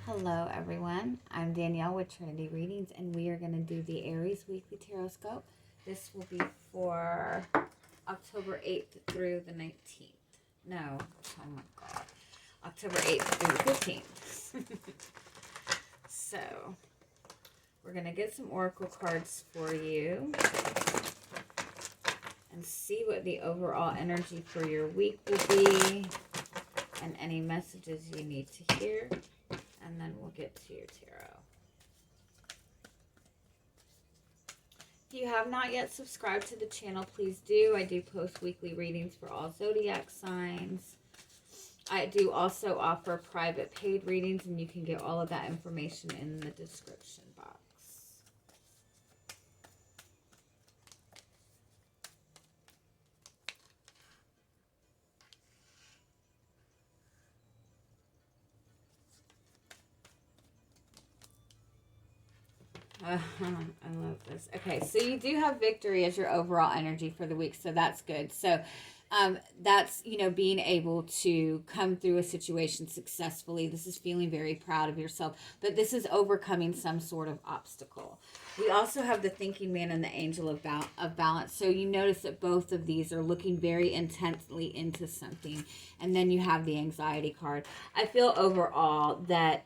Hello everyone, I'm Danielle with Trinity Readings and we are going to do the Aries Weekly Tarotscope. This will be for October 8th through the 19th. No, oh my god. October 8th through the 15th. So, we're going to get some oracle cards for you and see what the overall energy for your week will be and any messages you need to hear. And then we'll get to your tarot. If you have not yet subscribed to the channel, please do. I do post weekly readings for all zodiac signs. I do also offer private paid readings, and you can get all of that information in the description box. I love this. Okay, so you do have victory as your overall energy for the week, so that's good. So that's, being able to come through a situation successfully. This is feeling very proud of yourself, but this is overcoming some sort of obstacle. We also have the thinking man and the angel of balance. So you notice that both of these are looking very intensely into something. And then you have the anxiety card. I feel overall that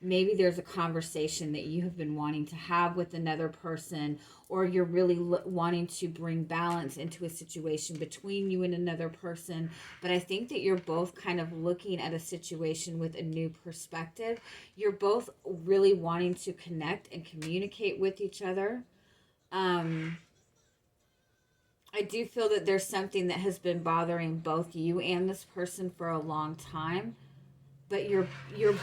maybe there's a conversation that you have been wanting to have with another person, or you're really wanting to bring balance into a situation between you and another person. But I think that you're both kind of looking at a situation with a new perspective. You're both really wanting to connect and communicate with each other. I do feel that there's something that has been bothering both you and this person for a long time, but you're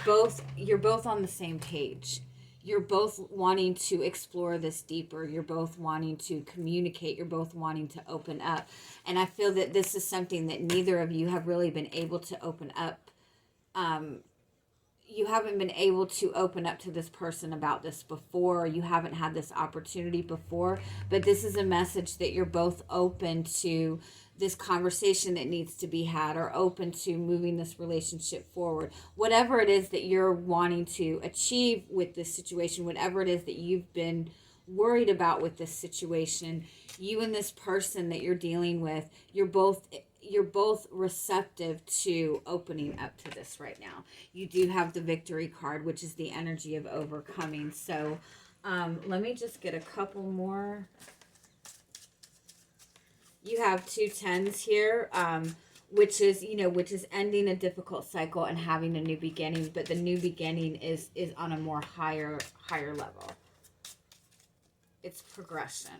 both on the same page. You're both wanting to explore this deeper. You're both wanting to communicate. You're both wanting to open up. And I feel that this is something that neither of you have really been able to open up. You haven't been able to open up to this person about this before. You haven't had this opportunity before. But this is a message that you're both open to this conversation that needs to be had, or open to moving this relationship forward. Whatever it is that you're wanting to achieve with this situation, whatever it is that you've been worried about with this situation, you and this person that you're dealing with, you're both receptive to opening up to this right now. You do have the victory card, which is the energy of overcoming. So let me just get a couple more. You have 2 10s here, which is ending a difficult cycle and having a new beginning, but the new beginning is on a more higher level. It's progression.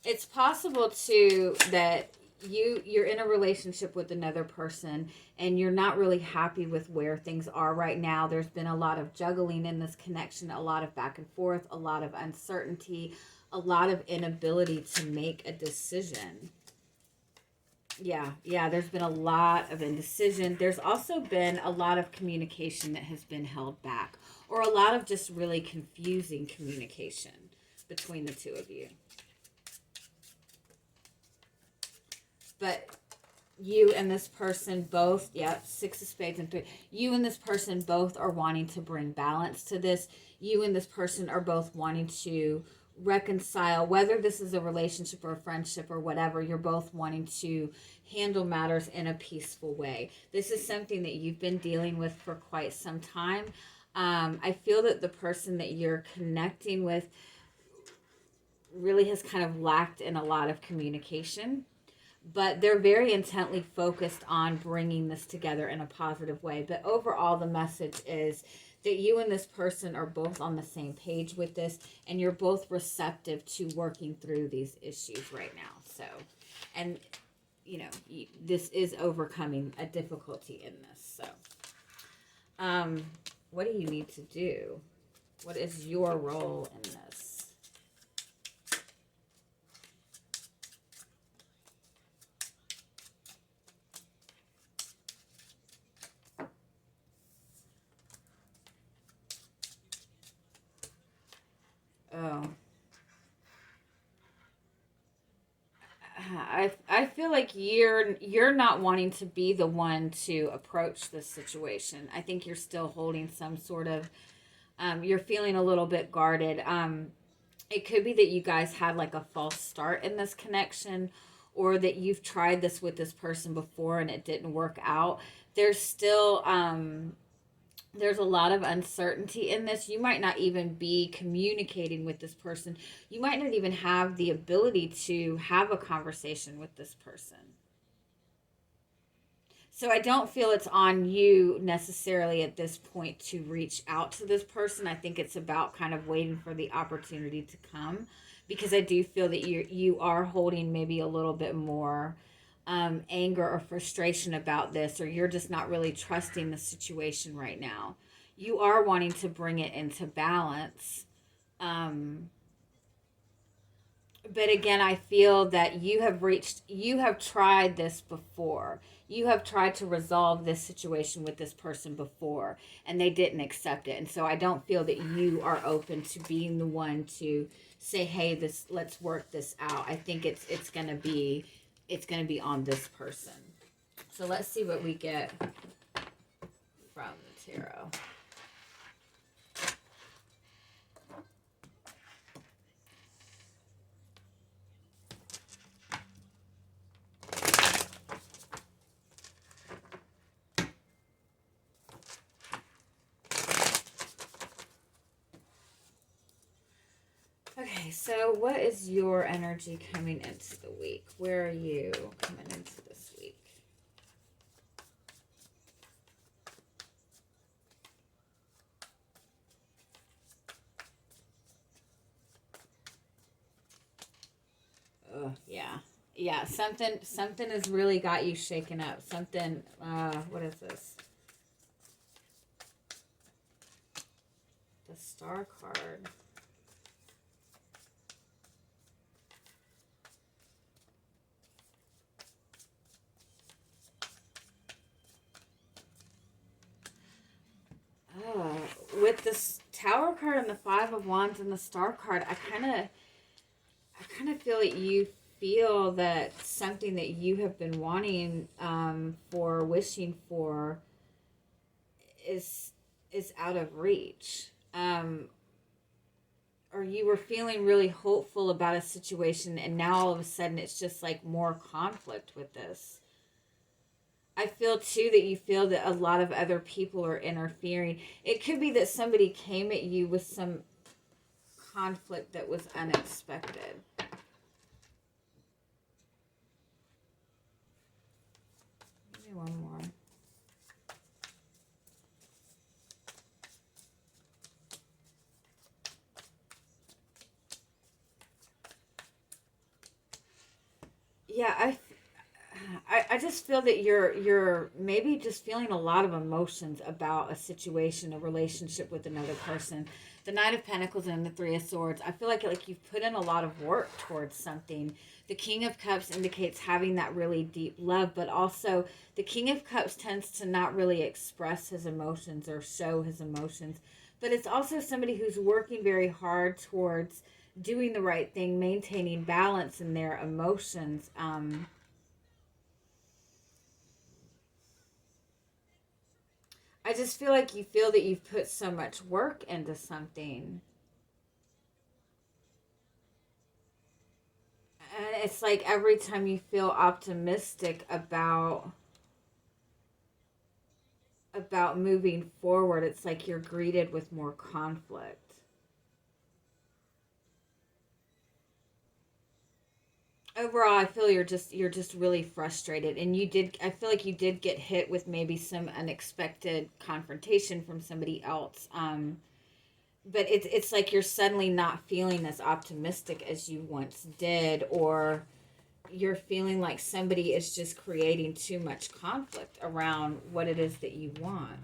It's possible too that you're in a relationship with another person and you're not really happy with where things are right now. There's been a lot of juggling in this connection, a lot of back and forth, a lot of uncertainty, a lot of inability to make a decision. Yeah, there's been a lot of indecision. There's also been a lot of communication that has been held back, or a lot of just really confusing communication between the two of you. But you and this person both, 6 of spades and 3. You and this person both are wanting to bring balance to this. You and this person are both wanting to reconcile, whether this is a relationship or a friendship or whatever. You're both wanting to handle matters in a peaceful way. This is something that you've been dealing with for quite some time. I feel that the person that you're connecting with really has kind of lacked in a lot of communication, but they're very intently focused on bringing this together in a positive way. But overall, the message is that you and this person are both on the same page with this, and you're both receptive to working through these issues right now. So, and this is overcoming a difficulty in this. So, what do you need to do? What is your role in this? Oh. I feel like you're not wanting to be the one to approach this situation. I think you're still holding some sort of you're feeling a little bit guarded. It could be that you guys had like a false start in this connection, or that you've tried this with this person before and it didn't work out. There's still there's a lot of uncertainty in this. You might not even be communicating with this person. You might not even have the ability to have a conversation with this person. So I don't feel it's on you necessarily at this point to reach out to this person. I think it's about kind of waiting for the opportunity to come, because I do feel that you are holding maybe a little bit more anger or frustration about this, or you're just not really trusting the situation right now. You are wanting to bring it into balance. But again, I feel that you have tried this before. You have tried to resolve this situation with this person before, and they didn't accept it. And so I don't feel that you are open to being the one to say, "Hey, let's work this out." I think it's going to be on this person. So let's see what we get from the tarot. Okay, so what is your energy coming into the week? Where are you coming into this week? Oh, yeah. Yeah, something has really got you shaken up. Something, what is this? The Star card. Oh, with this Tower card and the Five of Wands and the Star card, I kind of feel that you feel that something that you have been wanting for, wishing for, is out of reach. Or you were feeling really hopeful about a situation, and now all of a sudden it's just like more conflict with this. I feel too that you feel that a lot of other people are interfering. It could be that somebody came at you with some conflict that was unexpected. Give me one more. Yeah, I just feel that you're maybe just feeling a lot of emotions about a situation, a relationship with another person. The Knight of Pentacles and the Three of Swords. I feel like you've put in a lot of work towards something. The King of Cups indicates having that really deep love, but also the King of Cups tends to not really express his emotions or show his emotions. But it's also somebody who's working very hard towards doing the right thing, maintaining balance in their emotions. I just feel like you feel that you've put so much work into something. And it's like every time you feel optimistic about moving forward, it's like you're greeted with more conflict. Overall, I feel you're just really frustrated, and I feel like you did get hit with maybe some unexpected confrontation from somebody else. But it's like you're suddenly not feeling as optimistic as you once did, or you're feeling like somebody is just creating too much conflict around what it is that you want.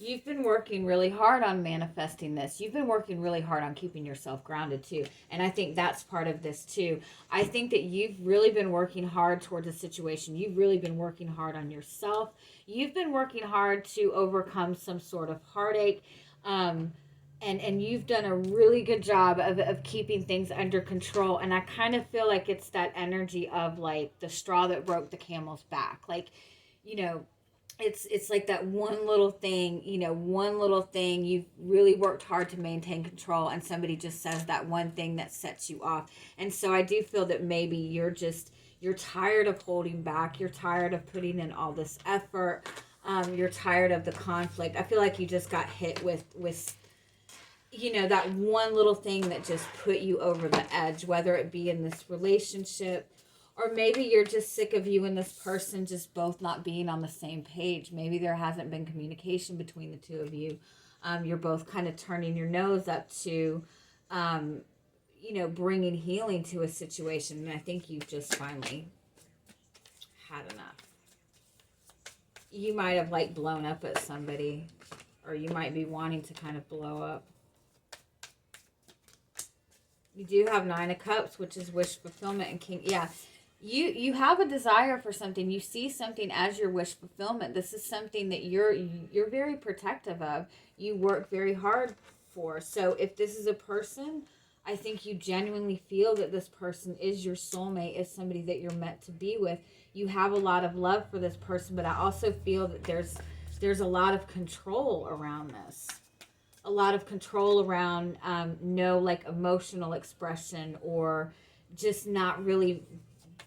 You've been working really hard on manifesting this. You've been working really hard on keeping yourself grounded too. And I think that's part of this too. I think that you've really been working hard towards a situation. You've really been working hard on yourself. You've been working hard to overcome some sort of heartache. And you've done a really good job of keeping things under control. And I kind of feel like it's that energy of like the straw that broke the camel's back. Like, you know, it's like that one little thing, one little thing you've really worked hard to maintain control, and somebody just says that one thing that sets you off. And so I do feel that maybe you're tired of holding back. You're tired of putting in all this effort. You're tired of the conflict. I feel like you just got hit with that one little thing that just put you over the edge, whether it be in this relationship, or maybe you're just sick of you and this person just both not being on the same page. Maybe there hasn't been communication between the two of you. You're both kind of turning your nose up to, bringing healing to a situation. And I think you've just finally had enough. You might have like blown up at somebody, or you might be wanting to kind of blow up. You do have 9 of Cups, which is wish fulfillment, and King. Yeah. You have a desire for something. You see something as your wish fulfillment. This is something that you're very protective of. You work very hard for. So if this is a person, I think you genuinely feel that this person is your soulmate, is somebody that you're meant to be with. You have a lot of love for this person, but I also feel that there's a lot of control around this. A lot of control around no like emotional expression, or just not really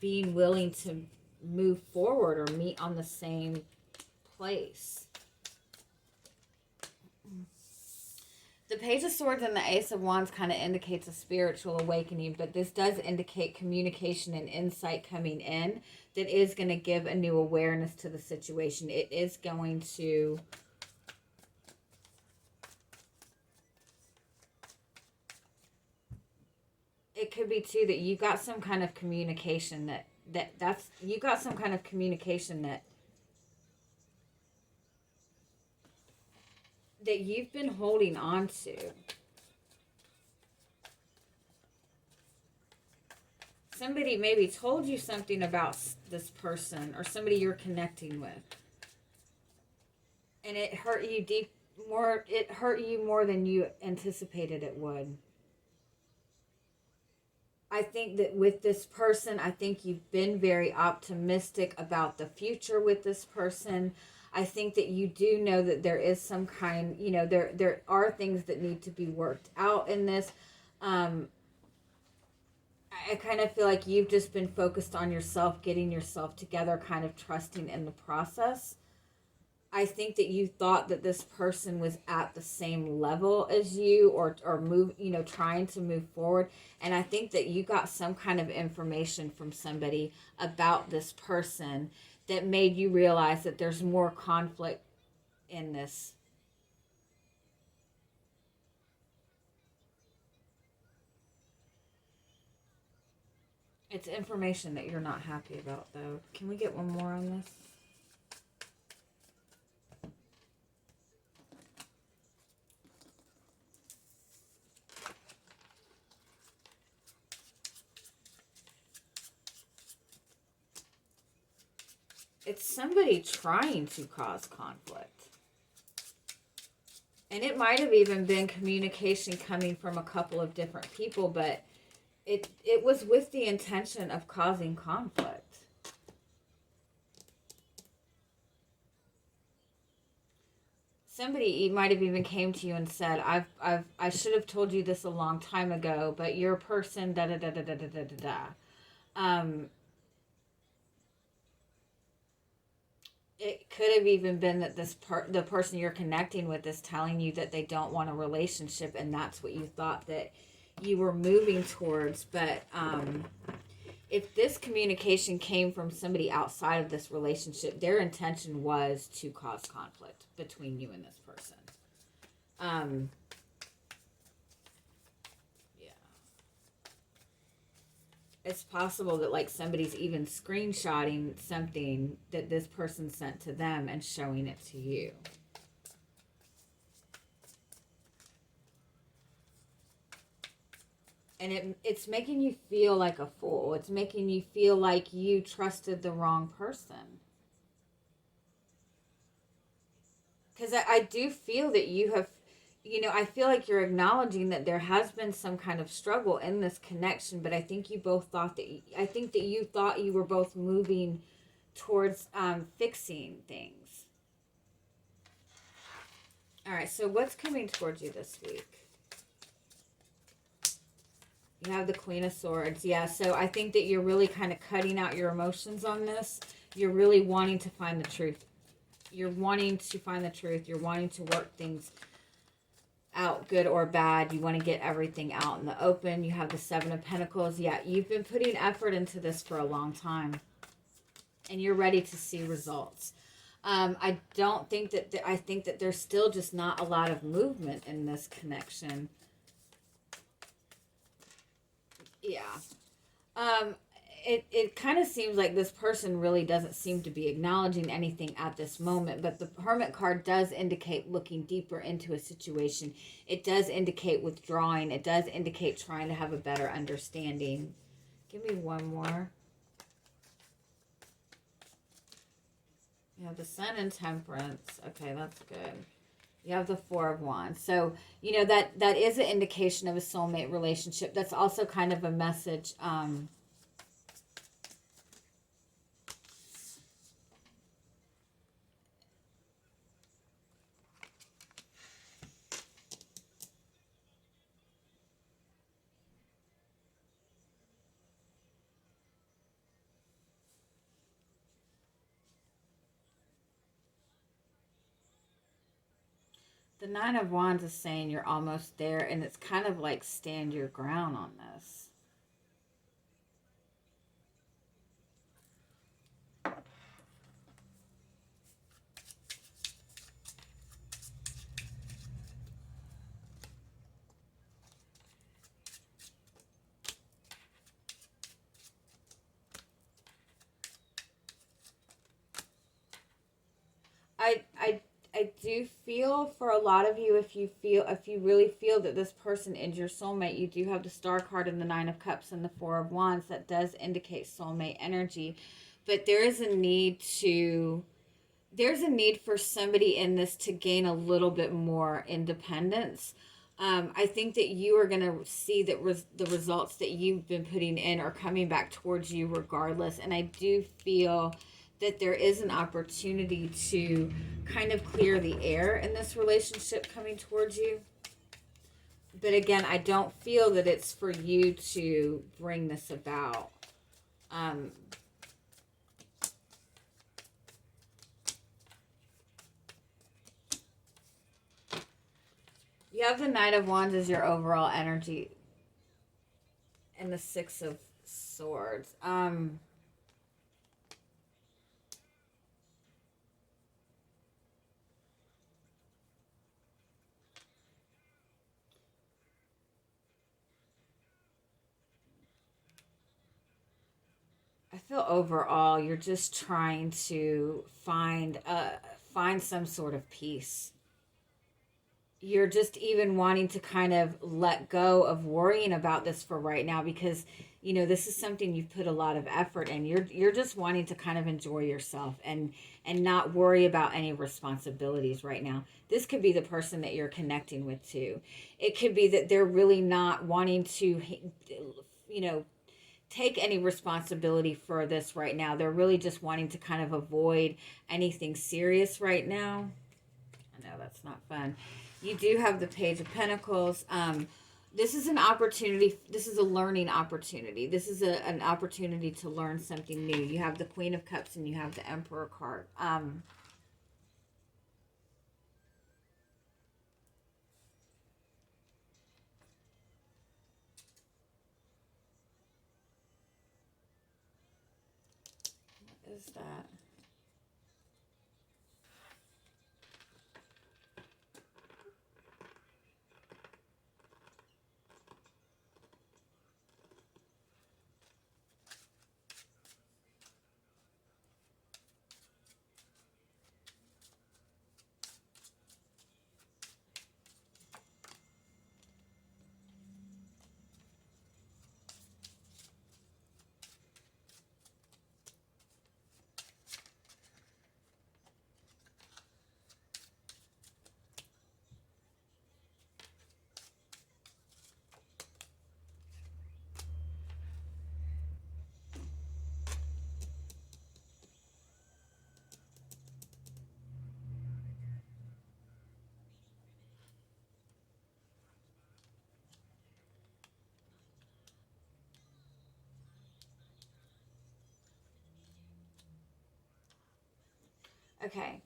being willing to move forward or meet on the same place. The Page of Swords and the Ace of Wands kind of indicates a spiritual awakening, but this does indicate communication and insight coming in that is going to give a new awareness to the situation. It is going to... It could be too that you got some kind of communication that you've been holding on to. Somebody maybe told you something about this person, or somebody you're connecting with, and it hurt you it hurt you more than you anticipated it would. I think that with this person, I think you've been very optimistic about the future with this person. I think that you do know that there is some kind, there are things that need to be worked out in this. I kind of feel like you've just been focused on yourself, getting yourself together, kind of trusting in the process. I think that you thought that this person was at the same level as you, or move, trying to move forward. And I think that you got some kind of information from somebody about this person that made you realize that there's more conflict in this. It's information that you're not happy about, though. Can we get one more on this? It's somebody trying to cause conflict. And it might have even been communication coming from a couple of different people, but it was with the intention of causing conflict. Somebody might have even came to you and said, I should have told you this a long time ago, but your person, da da da da da da da da. It could have even been that the person you're connecting with is telling you that they don't want a relationship, and that's what you thought that you were moving towards. But if this communication came from somebody outside of this relationship, their intention was to cause conflict between you and this person. It's possible that like somebody's even screenshotting something that this person sent to them and showing it to you. And it's making you feel like a fool. It's making you feel like you trusted the wrong person. Because I do feel that you have, I feel like you're acknowledging that there has been some kind of struggle in this connection, but I think you both thought that, I think that you thought you were both moving towards fixing things. All right, so what's coming towards you this week? You have the Queen of Swords. Yeah, so I think that you're really kind of cutting out your emotions on this. You're really wanting to find the truth. You're wanting to find the truth. You're wanting to work things out, good or bad. You want to get everything out in the open. You have the Seven of Pentacles. Yeah, you've been putting effort into this for a long time. And you're ready to see results. I don't think that... I think that there's still just not a lot of movement in this connection. Yeah. It kind of seems like this person really doesn't seem to be acknowledging anything at this moment, but the Hermit card does indicate looking deeper into a situation. It does indicate withdrawing. It does indicate trying to have a better understanding. Give me one more. You have the Sun and Temperance. Okay, that's good. You have the Four of Wands. So, that is an indication of a soulmate relationship. That's also kind of a message. The Nine of Wands is saying you're almost there, and it's kind of like stand your ground on this. I do feel for a lot of you, if you really feel that this person is your soulmate, you do have the Star card and the Nine of Cups and the Four of Wands. That does indicate soulmate energy. But there's a need for somebody in this to gain a little bit more independence. I think that you are going to see that the results that you've been putting in are coming back towards you regardless. And I do feel that there is an opportunity to kind of clear the air in this relationship coming towards you. But again, I don't feel that it's for you to bring this about. You have the Knight of Wands as your overall energy. And the Six of Swords. I feel overall you're just trying to find some sort of peace. You're just even wanting to kind of let go of worrying about this for right now, because this is something you've put a lot of effort in. You're just wanting to kind of enjoy yourself and not worry about any responsibilities right now. This could be the person that you're connecting with too. It could be that they're really not wanting to take any responsibility for this right now. They're really just wanting to kind of avoid anything serious right now. I know that's not fun. You do have the Page of Pentacles. This is an opportunity. This is a learning opportunity. This is an opportunity to learn something new. You have the Queen of Cups and you have the Emperor card. What is that? Okay.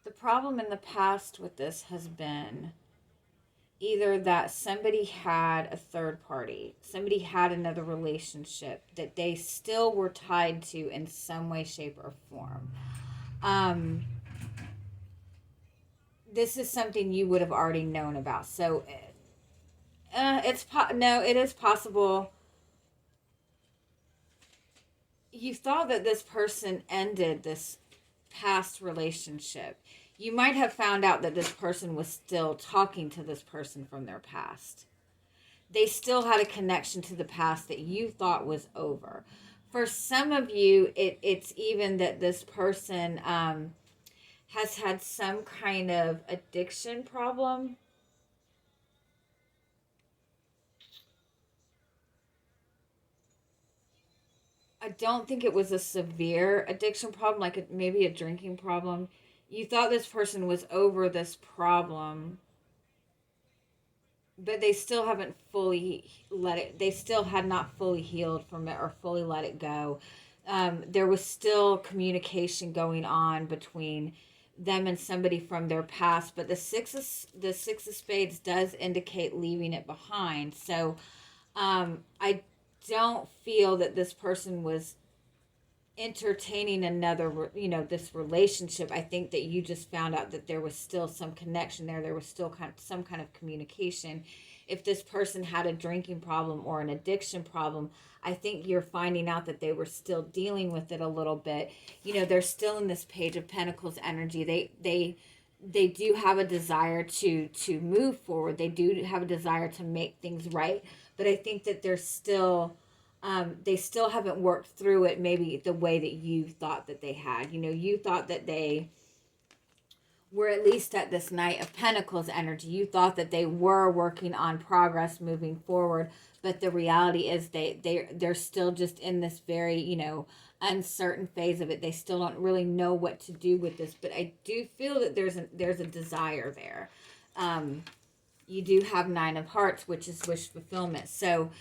The problem in the past with this has been either that somebody had a third party, somebody had another relationship that they still were tied to in some way, shape, or form. Um, this is something you would have already known about. So, no, it is possible. You thought that this person ended this past relationship. You might have found out that this person was still talking to this person from their past. They still had a connection to the past that you thought was over. For some of you, it's even that this person has had some kind of addiction problem. I don't think it was a severe addiction problem, like maybe a drinking problem. You thought this person was over this problem, but they still haven't fully let it, they still had not fully healed from it or fully let it go. There was still communication going on between them and somebody from their past, but the six of spades does indicate leaving it behind. So I don't feel that this person was entertaining another, this relationship. I think that you just found out that there was still some connection there was still some kind of communication. If this person had a drinking problem or an addiction problem, I think you're finding out that they were still dealing with it a little bit. They're still in this Page of Pentacles energy. They do have a desire to move forward. They do have a desire to make things right, but I think that they're still they still haven't worked through it maybe the way that you thought that they had. You thought that they were at least at this Knight of Pentacles energy. You thought that they were working on progress moving forward, but the reality is they're still just in this very, uncertain phase of it. They still don't really know what to do with this, but I do feel that there's a desire there. You do have Nine of Hearts, which is wish fulfillment. So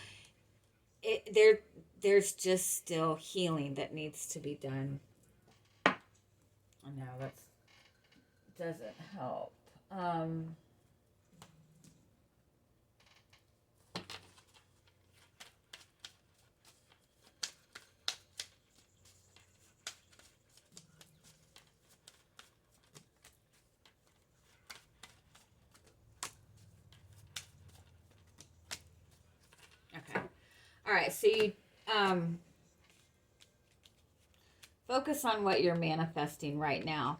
there's just still healing that needs to be done. I know that doesn't help. Okay. All right. So you focus on what you're manifesting right now.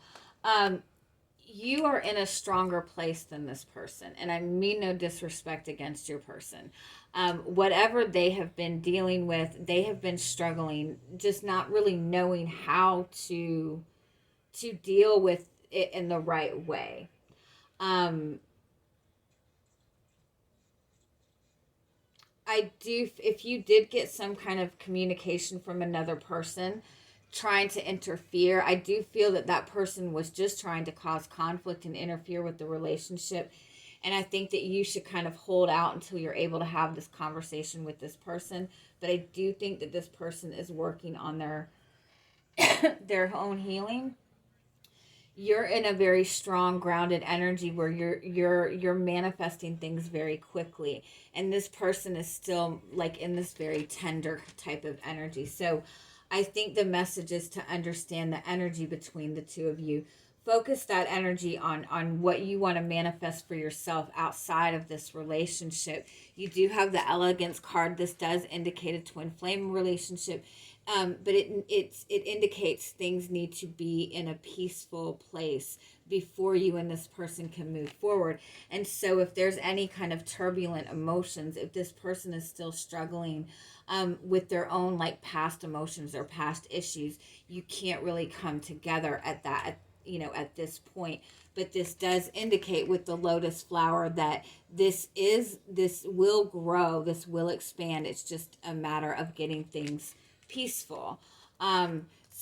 You are in a stronger place than this person, and I mean no disrespect against your person. Whatever they have been dealing with, they have been struggling, just not really knowing how to deal with it in the right way. If you did get some kind of communication from another person trying to interfere, I do feel that that person was just trying to cause conflict and interfere with the relationship. And I think that you should kind of hold out until you're able to have this conversation with this person. But I do think that this person is working on their own healing. You're in a very strong grounded energy where you're manifesting things very quickly, and this person is still like in this very tender type of energy. So I think the message is to understand the energy between the two of you. Focus that energy on what you want to manifest for yourself outside of this relationship. You do have the Elegance card. This does indicate a twin flame relationship. But it indicates things need to be in a peaceful place before you and this person can move forward. And so if there's any kind of turbulent emotions, if this person is still struggling with their own like past emotions or past issues, you can't really come together at at this point. But this does indicate with the lotus flower that this will grow, this will expand. It's just a matter of getting things peaceful.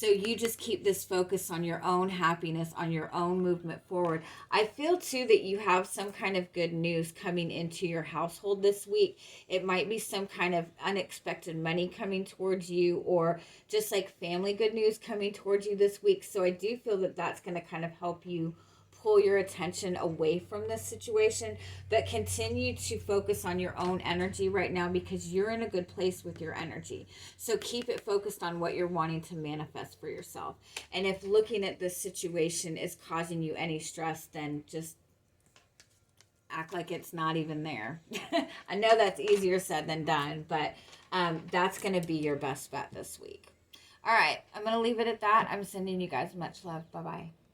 So you just keep this focus on your own happiness, on your own movement forward. I feel too that you have some kind of good news coming into your household this week. It might be some kind of unexpected money coming towards you, or just like family good news coming towards you this week. So I do feel that that's going to kind of help you pull your attention away from this situation, but continue to focus on your own energy right now, because you're in a good place with your energy. So keep it focused on what you're wanting to manifest for yourself. And if looking at this situation is causing you any stress, then just act like it's not even there. I know that's easier said than done, but that's going to be your best bet this week. All right, I'm going to leave it at that. I'm sending you guys much love. Bye-bye.